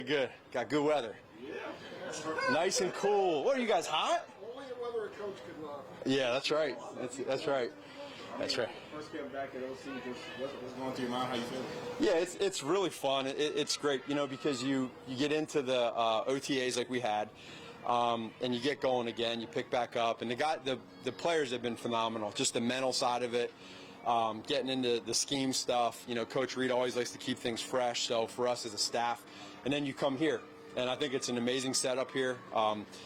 Good. Got good weather. Yeah. Nice and cool. What are you guys, hot? Only the weather a coach could love. Yeah, that's right. That's right. That's right. First getting back at OC, just what's going through your mind? How you feeling? Yeah, it's really fun. It's great, because you get into the OTAs like we had, and you get going again. You pick back up, and the players have been phenomenal. Just the mental side of it, getting into the scheme stuff. Coach Reed always likes to keep things fresh. So for us as a staff, and then you come here. And I think it's an amazing setup here.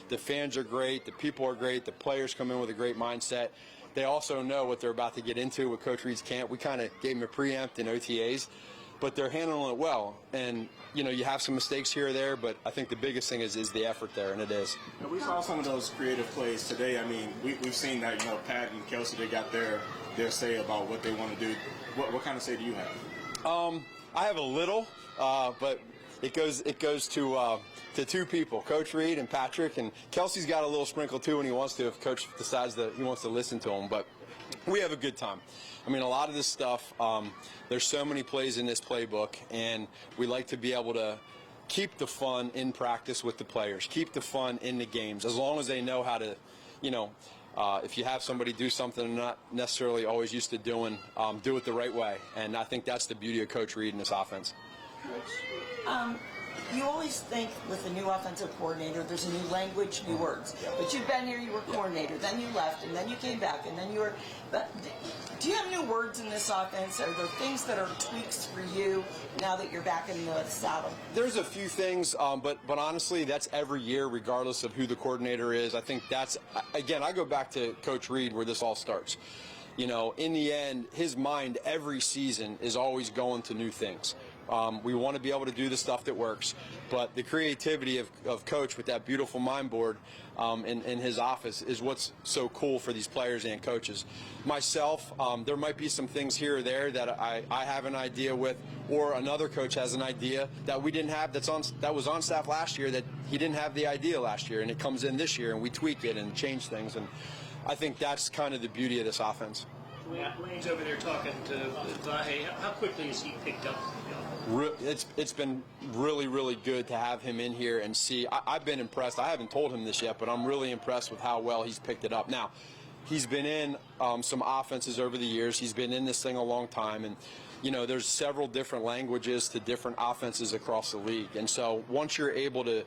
The fans are great. The people are great. The players come in with a great mindset. They also know what they're about to get into with Coach Reed's camp. We kind of gave them a preempt in OTAs, but they're handling it well. And, you have some mistakes here or there, but I think the biggest thing is the effort there, and it is. We saw some of those creative plays today. I mean, we've seen that, Pat and Kelsey, they got their say about what they want to do. What kind of say do you have? I have a little, but it goes to two people, Coach Reed and Patrick, and Kelsey's got a little sprinkle too when he wants to, if Coach decides that he wants to listen to him. But we have a good time. I mean, a lot of this stuff, there's so many plays in this playbook, and we like to be able to keep the fun in practice with the players, keep the fun in the games, as long as they know how to, if you have somebody do something they're not necessarily always used to doing, do it the right way. And I think that's the beauty of Coach Reed and this offense. You always think with a new offensive coordinator, there's a new language, new words. But you've been here, you were coordinator, then you left, and then you came back, and then you were. But do you have new words in this offense? Are there things that are tweaks for you now that you're back in the saddle? There's a few things, but honestly, that's every year, regardless of who the coordinator is. I think that's, again, I go back to Coach Reed where this all starts. In the end, his mind every season is always going to new things. We want to be able to do the stuff that works, but the creativity of Coach with that beautiful mind board in his office is what's so cool for these players and coaches. Myself, there might be some things here or there that I have an idea with, or another coach has an idea that we didn't have that was on staff last year that he didn't have the idea last year, and it comes in this year, and we tweak it and change things. And I think that's kind of the beauty of this offense. Wayne's over there talking to Vahe. How quickly has he picked up? It's been really, really good to have him in here and see. I've been impressed. I haven't told him this yet, but I'm really impressed with how well he's picked it up. Now, he's been in some offenses over the years. He's been in this thing a long time, and there's several different languages to different offenses across the league. And so once you're able to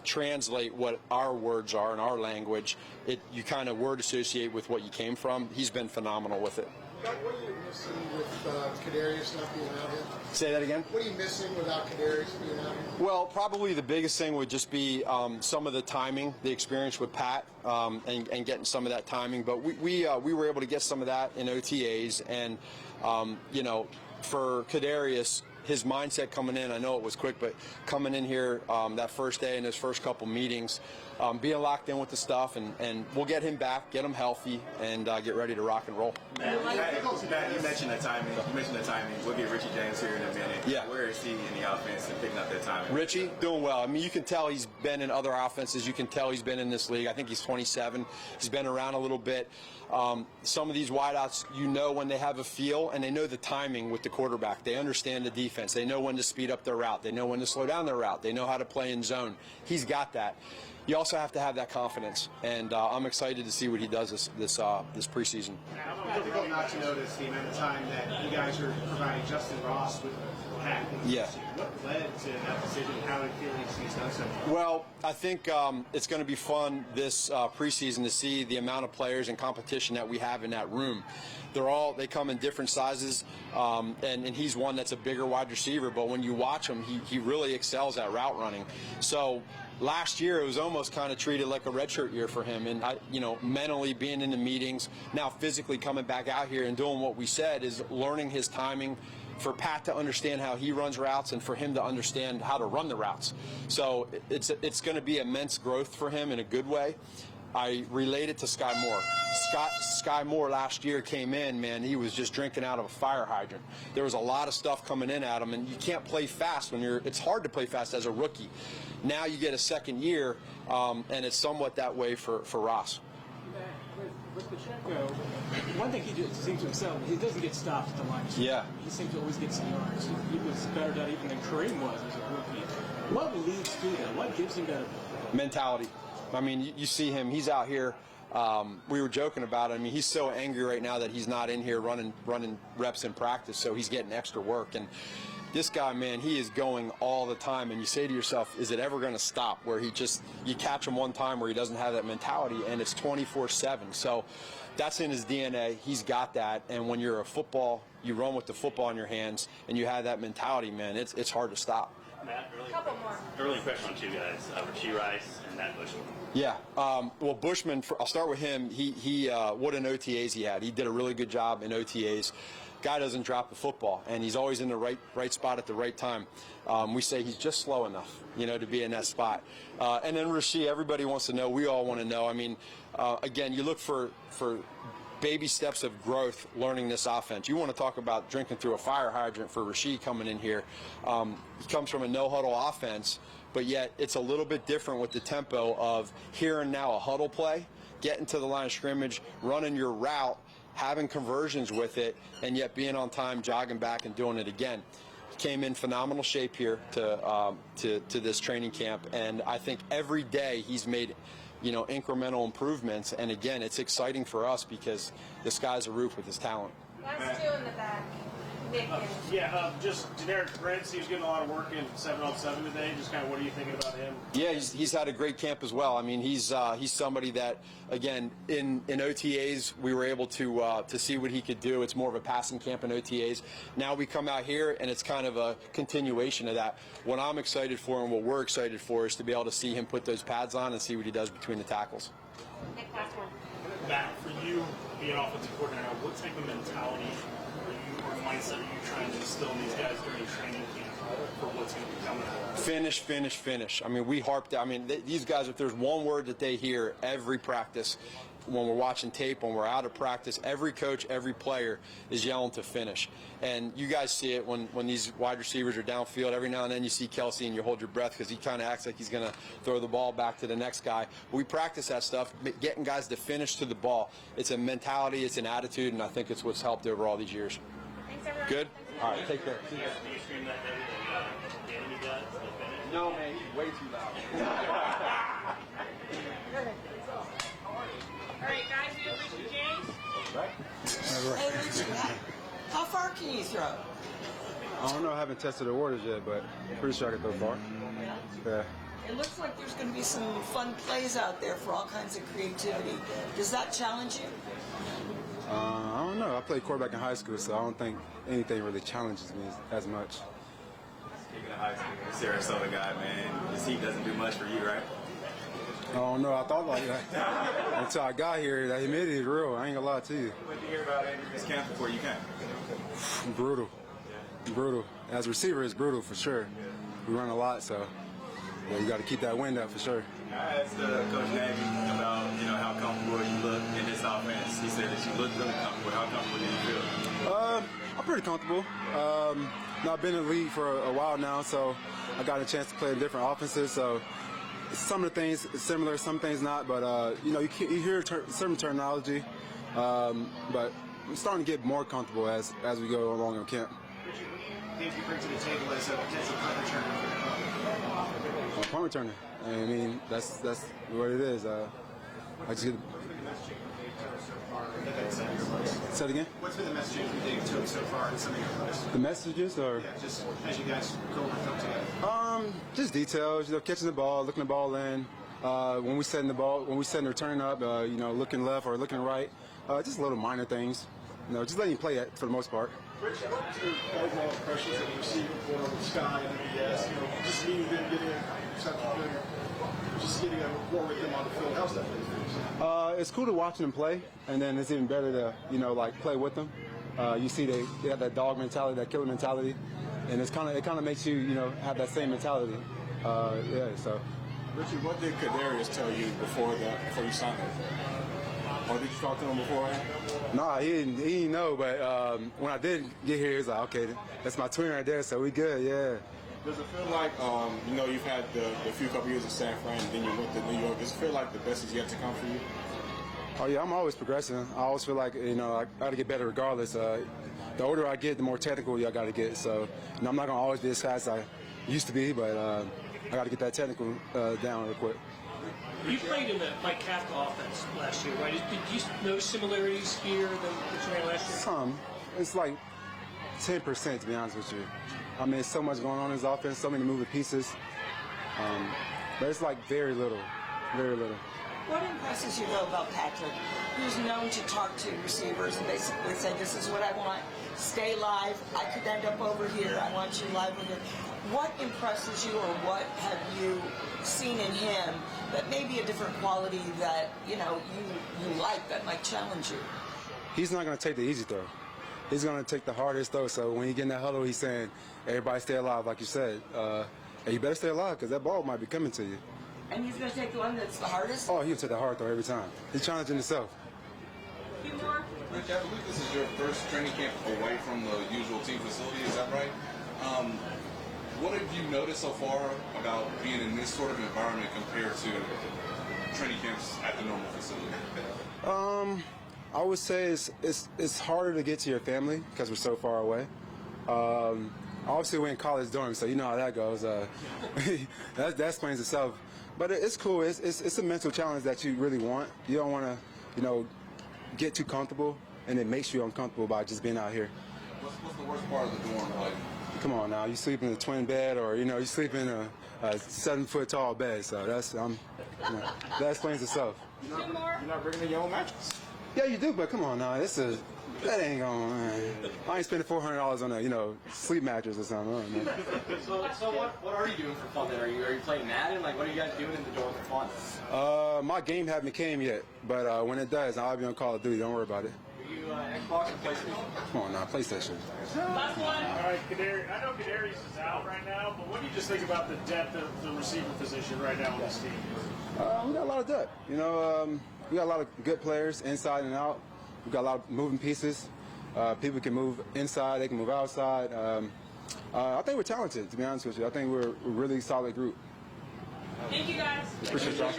translate what our words are in our language, you kind of word associate with what you came from. He's been phenomenal with it. What are you missing with Kadarius not being out here? Say that again? What are you missing without Kadarius being out here? Well, probably the biggest thing would just be some of the timing, the experience with Pat, and getting some of that timing. But we were able to get some of that in OTAs, and for Kadarius, his mindset coming in, I know it was quick, but coming in here that first day and his first couple meetings, being locked in with the stuff, and we'll get him back, get him healthy, and get ready to rock and roll. Matt, you mentioned the timing. We'll get Richie James here in a minute. Yeah. Where is he in the offense and picking up that timing? Richie, doing well. I mean, you can tell he's been in other offenses. You can tell he's been in this league. I think he's 27. He's been around a little bit. Some of these wideouts, when they have a feel, and they know the timing with the quarterback. They understand the defense. They know when to speed up their route. They know when to slow down their route. They know how to play in zone. He's got that. You also have to have that confidence, and I'm excited to see what he does this preseason. How difficult not to notice the amount of time that you guys are providing Justin Ross with Pat? Yeah. What led to that decision? How did Felix he's done so far? Well, I think it's going to be fun this preseason to see the amount of players and competition that we have in that room. They come in different sizes, and he's one that's a bigger wide receiver, but when you watch him, he really excels at route running. So last year it was almost kind of treated like a redshirt year for him, and mentally being in the meetings, now physically coming back out here and doing what we said is learning his timing, for Pat to understand how he runs routes and for him to understand how to run the routes. So it's going to be immense growth for him in a good way. I relate it to Sky Moore. Sky Moore last year came in, man, he was just drinking out of a fire hydrant. There was a lot of stuff coming in at him, and you can't play fast it's hard to play fast as a rookie. Now you get a second year, and it's somewhat that way for Ross. With Pacheco, one thing he seems to excel, he doesn't get stopped at the line. Yeah. He seems to always get some yards. He was better at that even than Kareem was as a rookie. What leads to that? What gives him that? Mentality. I mean, you see him. He's out here. We were joking about it. I mean, he's so angry right now that he's not in here running reps in practice, so he's getting extra work. And this guy, man, he is going all the time. And you say to yourself, is it ever going to stop? Where you catch him one time where he doesn't have that mentality, and it's 24/7. So that's in his DNA. He's got that. And when you're you run with the football in your hands, and you have that mentality, man, it's hard to stop. Matt, early impression on two guys, Rasheed Rice and Matt Bushman. Yeah, well, Bushman, I'll start with him. He what an OTAs he had. He did a really good job in OTAs. Guy doesn't drop the football, and he's always in the right spot at the right time. We say he's just slow enough, to be in that spot. And then Rasheed, everybody wants to know. We all want to know. I mean, again, you look for baby steps of growth learning this offense. You want to talk about drinking through a fire hydrant for Rasheed coming in here. He comes from a no-huddle offense, but yet it's a little bit different with the tempo of here and now a huddle play, getting to the line of scrimmage, running your route, having conversions with it, and yet being on time, jogging back, and doing it again. He came in phenomenal shape here to this training camp, and I think every day he's made incremental improvements. And again, it's exciting for us because the sky's the roof with his talent. Last two in the back. Nick and Just generic Prince. He was getting a lot of work in 7-on-7 today. Just kind of what are you thinking about him? Yeah, he's had a great camp as well. I mean, he's somebody that, again, in OTAs we were able to see what he could do. It's more of a passing camp in OTAs. Now we come out here and it's kind of a continuation of that. What I'm excited for and what we're excited for is to be able to see him put those pads on and see what he does between the tackles. Nick, last one. Matt, for you being offensive coordinator, what type of mentality or mindset are you trying to instill in these guys during training camp for what's going to be coming out? Finish, finish, finish. I mean, these guys, if there's one word that they hear every practice, when we're watching tape, when we're out of practice, every coach, every player is yelling to finish. And you guys see it when these wide receivers are downfield. Every now and then you see Kelsey and you hold your breath because he kind of acts like he's going to throw the ball back to the next guy. But we practice that stuff, getting guys to finish to the ball. It's a mentality, it's an attitude, and I think it's what's helped over all these years. Thanks, everyone. Good? All right, take care. Do you scream that the enemy does? No, man, he's way too loud. All right, guys, we have Richard James. Hey, Richard, how far can you throw? I don't know. I haven't tested the waters yet, but I'm pretty sure I can throw far. Yeah. It looks like there's going to be some fun plays out there for all kinds of creativity. Does that challenge you? I don't know. I played quarterback in high school, so I don't think anything really challenges me as much. Speaking of high school, Sarasota guy, man, this heat doesn't do much for you, right? I don't know. I thought like that until I got here. That humidity is real. I ain't gonna lie to you. What did you hear about Andrew's camp before you came? Brutal. Brutal. As a receiver, it's brutal for sure. We run a lot, so you got to keep that wind up for sure. I asked Coach Nagy about how comfortable you look in this offense. He said that you look really comfortable. How comfortable do you feel? I'm pretty comfortable. I've been in the league for a while now, so I got a chance to play in different offenses. So some of the things similar, some things not. But you hear certain terminology. But I'm starting to get more comfortable as we go along in camp. What do you think you bring to the table as a potential punt returner? Punt returner. I mean, that's what it is. I just get. Say it again. What's been the messaging you think took so far in some of your plays? The messages, or Just as you guys go over film together. just details. Catching the ball, looking the ball in. When we setting the ball, when we setting return up, looking left or looking right. Just little minor things. Just letting you play it for the most part. Rich, what's your overall impressions of the receiving corps with Scott and MBS? Just meeting them, getting a rapport with them on the field. How's that for you? It's cool to watch them play, and then it's even better to play with them. You see they have that dog mentality, that killer mentality, and it kind of makes you have that same mentality. So. Richard, what did Kadarius tell you before you signed him? Or did you talk to him beforehand? Nah, he didn't know, but when I did get here, he was like, okay, that's my twin right there, so we good, yeah. Does it feel like, you've had the few couple years in San Fran, and then you went to New York. Does it feel like the best is yet to come for you? Oh, yeah, I'm always progressing. I always feel like, I got to get better regardless. The older I get, the more technical I got to get. So, I'm not going to always be as fast as I used to be, but I got to get that technical down real quick. You played in the Mike Kafka offense last year, right? Did you notice similarities here than what you ran last year? Some. It's like 10%, to be honest with you. I mean, there's so much going on in his offense, so many moving pieces. But it's like very little, very little. What impresses you, though, about Patrick, who's known to talk to receivers and basically say, this is what I want, stay live, I could end up over here, I want you live with it. What impresses you, or what have you seen in him that may be a different quality that, you like, that might challenge you? He's not going to take the easy throw. He's going to take the hardest throw. So when you get in that huddle, he's saying, everybody stay alive, like you said. And you better stay alive, because that ball might be coming to you. And he's going to take the one that's the hardest? Oh, he'll take the hard throw every time. He's challenging himself. A few more? Rich, I believe this is your first training camp away from the usual team facility, is that right? What have you noticed so far about being in this sort of environment compared to training camps at the normal facility? I would say it's harder to get to your family because we're so far away. Obviously, we're in college dorms, so you know how that goes. That explains itself. But it's cool. It's a mental challenge that you really want. You don't want to, get too comfortable, and it makes you uncomfortable by just being out here. What's the worst part of the dorm like? Come on now, you sleep in a twin bed, or you sleep in a 7-foot tall bed. So that explains itself. You're not bringing in your own mattress. Yeah, you do, but come on now, that ain't going. I ain't spending $400 on a sleep mattress or something. So what are you doing for fun then? Are you playing Madden? Like, what are you guys doing in the dorm for fun? My game haven't came yet, but when it does, I'll be on Call of Duty. Don't worry about it. Are you Xbox or PlayStation? Come on now, PlayStation. Last one. All right, I know Kadarius is out right now, but what do you just think about the depth of the receiver position right now on this team? We got a lot of depth. We got a lot of good players inside and out. We got a lot of moving pieces. People can move inside, they can move outside. I think we're talented, to be honest with you. I think we're a really solid group. Thank you, guys. Appreciate it, Josh.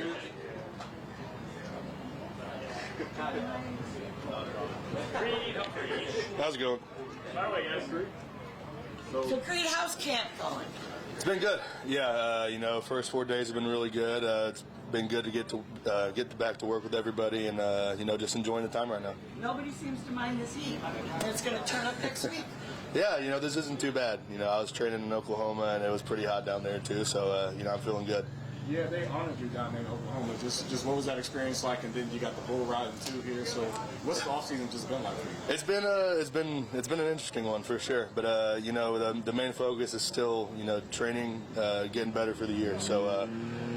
How's it going? By the way, guys. So, Creed, how's camp going? It's been good. Yeah, first 4 days have been really good. It's been good to get back to work with everybody, and just enjoying the time right now. Nobody seems to mind this heat, and it's going to turn up next week. Yeah, this isn't too bad. I was training in Oklahoma, and it was pretty hot down there too. So I'm feeling good. Yeah, they honored you down there in Oklahoma. Just what was that experience like? And then you got the bull riding too here. So what's the offseason just been like for you? It's been an interesting one for sure. But the main focus is still training, getting better for the year. So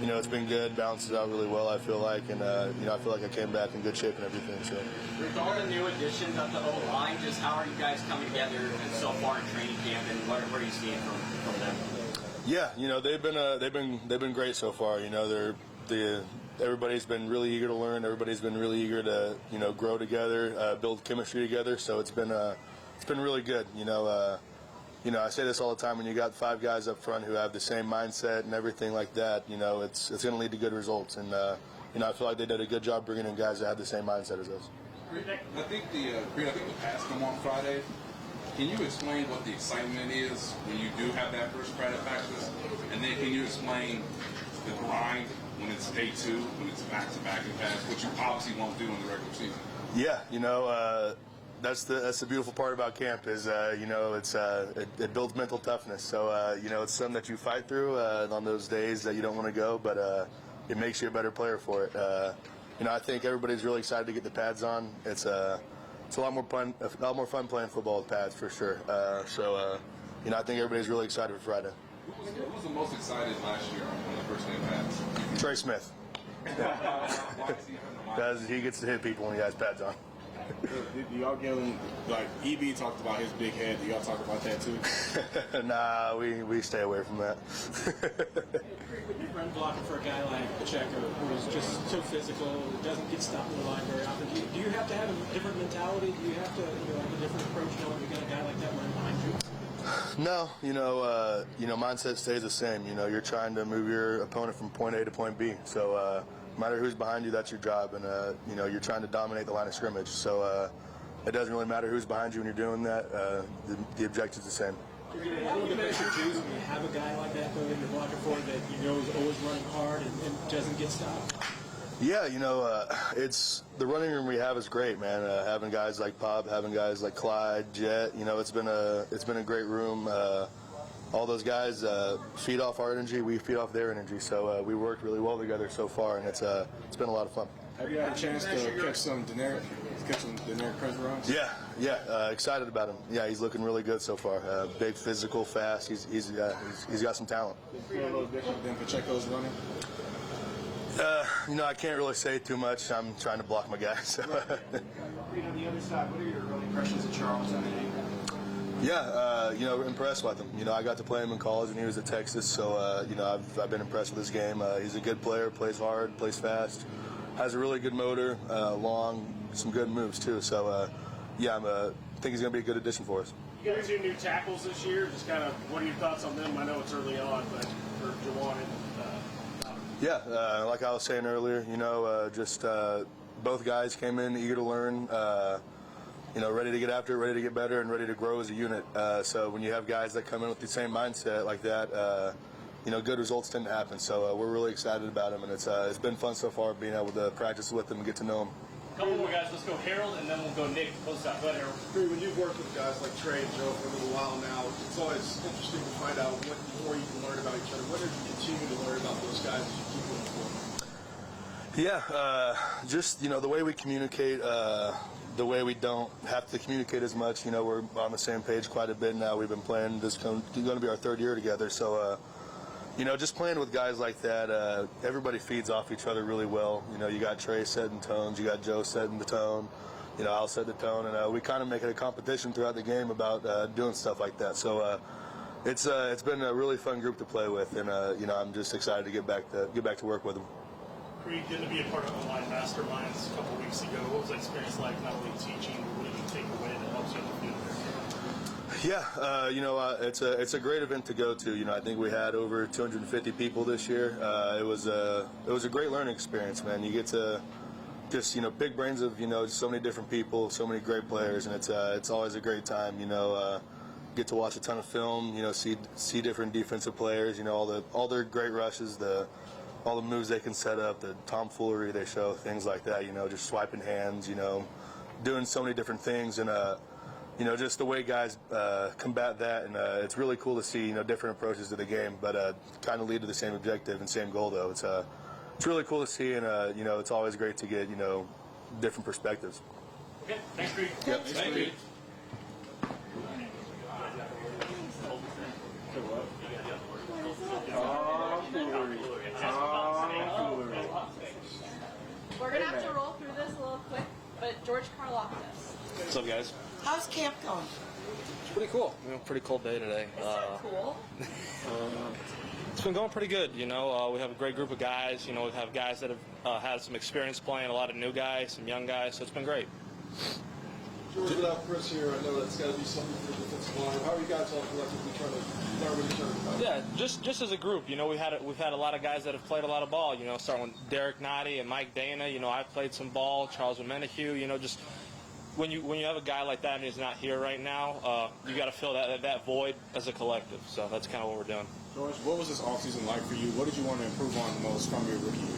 it's been good, balances out really well. I feel like, and I feel like I came back in good shape and everything. So with all the new additions of the O-line, just how are you guys coming together so far in training camp, and what are you seeing from them? Yeah, they've been great so far. Everybody's been really eager to learn. Everybody's been really eager to grow together, build chemistry together. So it's been really good. I say this all the time. When you got 5 guys up front who have the same mindset and everything like that, it's going to lead to good results. And I feel like they did a good job bringing in guys that had the same mindset as us. I think the pass come on Friday. Can you explain what the excitement is when you do have that first credit practice? And then can you explain the grind when it's day 2, when it's back-to-back and pass, which you obviously won't do in the regular season? Yeah, that's the beautiful part about camp is, it builds mental toughness. So, it's something that you fight through on those days that you don't want to go, but it makes you a better player for it. I think everybody's really excited to get the pads on. It's a lot more fun playing football with pads for sure. I think everybody's really excited for Friday. Who was the most excited last year when the first game pads? Trey Smith. Because he gets to hit people when he has pads on. Do y'all give him, like, EB talked about his big head. Do y'all talk about that too? Nah, we stay away from that. When you're run blocking for a guy like Pacheco, who is just so physical, doesn't get stopped in the line very often, do you have to have a different mentality? Do you have to have a different approach knowing you got a guy like that running behind you? No, mindset stays the same. You're trying to move your opponent from point A to point B. So no matter who's behind you, that's your job, and you're trying to dominate the line of scrimmage. So it doesn't really matter who's behind you when you're doing that. The objective's the same. You're a little bit confused when you have a guy like that though in your blocker for that you know is always running hard and doesn't get stopped. Yeah, it's the running room we have is great, man. Having guys like Pop, having guys like Clyde, Jet, it's been a great room. All those guys feed off our energy, we feed off their energy. So we worked really well together so far, and it's been a lot of fun. Have you had a chance to catch some Daenerys runs? Yeah, excited about him. Yeah, he's looking really good so far. Big, physical, fast. He's got some talent. Does it feel a little different than Pacheco's running? I can't really say too much. I'm trying to block my guy. So. On the other side, what are your early impressions of Charles? Yeah, impressed with him. I got to play him in college when he was at Texas, so I've been impressed with his game. He's a good player, plays hard, plays fast, has a really good motor, long, some good moves too. So I think he's going to be a good addition for us. You got 2 new tackles this year. Just kind of, what are your thoughts on them? I know it's early on, but for Juwan and like I was saying earlier, both guys came in eager to learn, ready to get after it, ready to get better, and ready to grow as a unit. So when you have guys that come in with the same mindset like that, good results tend to happen. So we're really excited about them, and it's been fun so far being able to practice with them and get to know them. A couple more guys. Let's go Harold, and then we'll go Nick. Close out. Go ahead, Harold. when you've worked with guys like Trey and Joe for a little while now, it's always interesting to find out what more you can learn about each other. What did you continue to learn about those guys as you keep moving forward? Just the way we communicate, the way we don't have to communicate as much. We're on the same page quite a bit now. We've been playing. This is going to be our 3rd year together. So, just playing with guys like that, everybody feeds off each other really well. You got Trey setting tones, you got Joe setting the tone. I'll set the tone, and we kind of make it a competition throughout the game about doing stuff like that. So, it's been a really fun group to play with, and I'm just excited to get back to work with them. Creed, getting to be a part of online masterminds a couple weeks ago. What was that experience like, not only teaching, but what did you take away that helps you in the field? It's a great event to go to. I think we had over 250 people this year. It was a great learning experience, man. You get to just big brains of just so many different people, so many great players, and it's always a great time. Get to watch a ton of film. See different defensive players. All their great rushes, all the moves they can set up, the tomfoolery they show, things like that. Just swiping hands. Doing so many different things, and just the way guys combat that, and it's really cool to see different approaches to the game, but kind of lead to the same objective and same goal. Though it's really cool to see, and it's always great to get different perspectives. Okay, thanks, Creed. Yep. Thank you. We're gonna have to roll through this a little quick, but George Karloftis. What's up, guys? How's camp going? It's pretty cool. Pretty cold day today. Is that cool? It's been going pretty good. We have a great group of guys. We have guys that have had some experience playing, a lot of new guys, some young guys. So it's been great. George, without Chris here, I know that's got to be something for the defensive line. How are you guys all collectively trying to learn what each other about? Yeah, just as a group, we've had a lot of guys that have played a lot of ball. Starting with Derek Nagy and Mike Dana. I've played some ball. Charles Menahue. Just when you have a guy like that and he's not here right now, you got to fill that void as a collective. So that's kind of what we're doing. George, what was this offseason like for you? What did you want to improve on the most from your rookie year?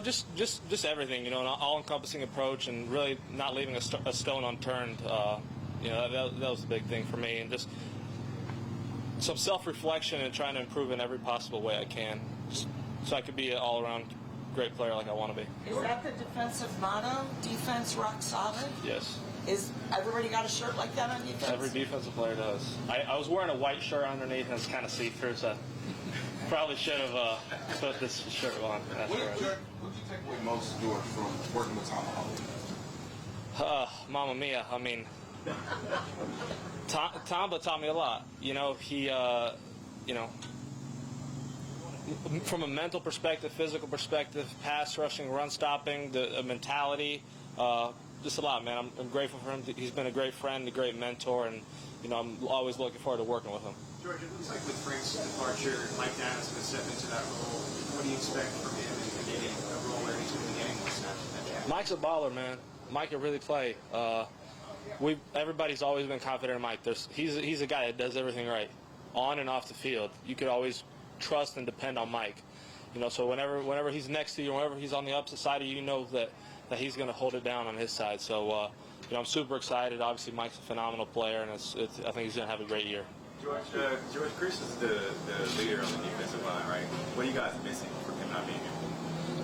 Just everything, an all-encompassing approach and really not leaving a stone unturned. That was the big thing for me, and just some self-reflection and trying to improve in every possible way I can, so I could be an all-around great player like I want to be. Is that the defensive motto? Defense rock solid? Yes. Is everybody got a shirt like that on defense? Every defensive player does. I was wearing a white shirt underneath, and it's kind of see-through, so probably should have put this shirt on. What did you take away most, George, from working with Tom Mamma mia. Tamba taught me a lot. He, from a mental perspective, physical perspective, pass rushing, run stopping, the mentality, just a lot, man. I'm grateful for him. He's been a great friend, a great mentor, and I'm always looking forward to working with him. George, it looks like with Frank's departure, Mike Dana's going to step into that role. What do you expect from him in getting a role where he's going to be getting more snaps? Mike's a baller, man. Mike can really play. everybody's always been confident in Mike. He's a guy that does everything right, on and off the field. You could always trust and depend on Mike. So whenever he's next to you, whenever he's on the opposite side of you, you know that he's going to hold it down on his side. So I'm super excited. Obviously, Mike's a phenomenal player, and I think he's going to have a great year. George, Chris is the leader on the defensive line, right? What are you guys missing from him not being here?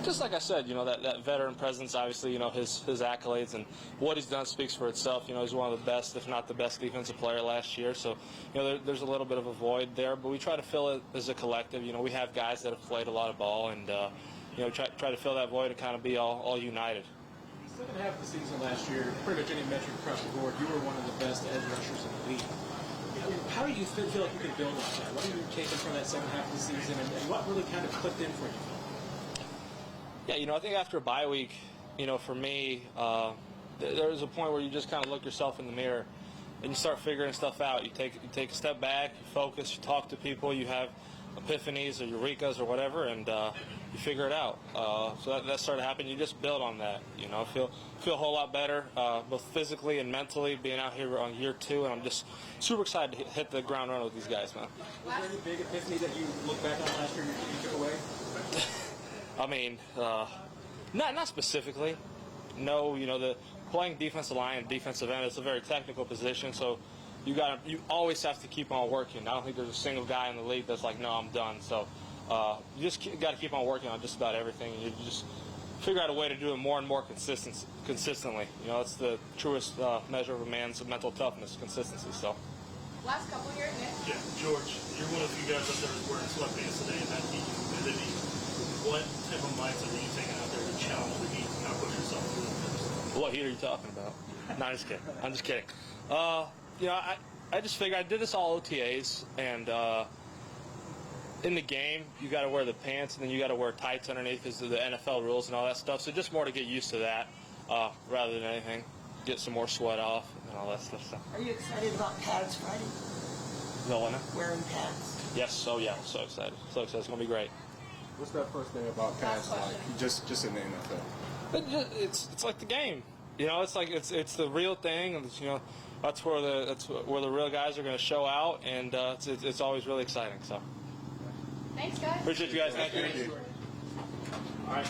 Just like I said, that veteran presence, obviously, his accolades and what he's done speaks for itself. He's one of the best, if not the best, defensive player last year. So, there's a little bit of a void there, but we try to fill it as a collective. We have guys that have played a lot of ball, and try to fill that void and kind of be all united. Second half of the season last year, pretty much any metric across the board, you were one of the best edge rushers in the league. How do you feel like you can build on that? What are you taking from that second half of the season, and what really kind of clicked in for you? Yeah, I think after a bye week, for me, there was a point where you just kind of look yourself in the mirror and you start figuring stuff out. You take a step back, you focus, you talk to people, you have epiphanies or eurekas or whatever, and you figure it out. So that started happening. You just build on that. I feel a whole lot better, both physically and mentally, being out here on year 2, and I'm just super excited to hit the ground running with these guys, man. Was there any big epiphany that you look back on last year you took away? I mean, not specifically. No, the playing defensive line and defensive end is a very technical position, so you always have to keep on working. I don't think there's a single guy in the league that's like, no, I'm done. So you just got to keep on working on just about everything. You just figure out a way to do it more and more consistently. That's the truest measure of a man's mental toughness, consistency. So. Last couple years, Nick. Yeah, George, you're one of the few guys out there who's wearing sweatpants today and that heat humidity. What type of mindset are you taking out there to challenge the heat and not put yourself through it? What heat are you talking about? No, I'm just kidding. I'm just kidding. I just figured I did this all OTAs, and in the game, you got to wear the pants, and then you got to wear tights underneath because of the NFL rules and all that stuff. So just more to get used to that rather than anything. Get some more sweat off and all that stuff. So. Are you excited about pads Friday? No one. Wearing pads? Yes. Oh yeah. So excited. So excited. It's gonna be great. What's that first thing about pads like? Just in the NFL. It's like the game. It's the real thing, and that's where the real guys are going to show out, and it's always really exciting. So. Thanks, guys. Appreciate you guys. Thank you. All right.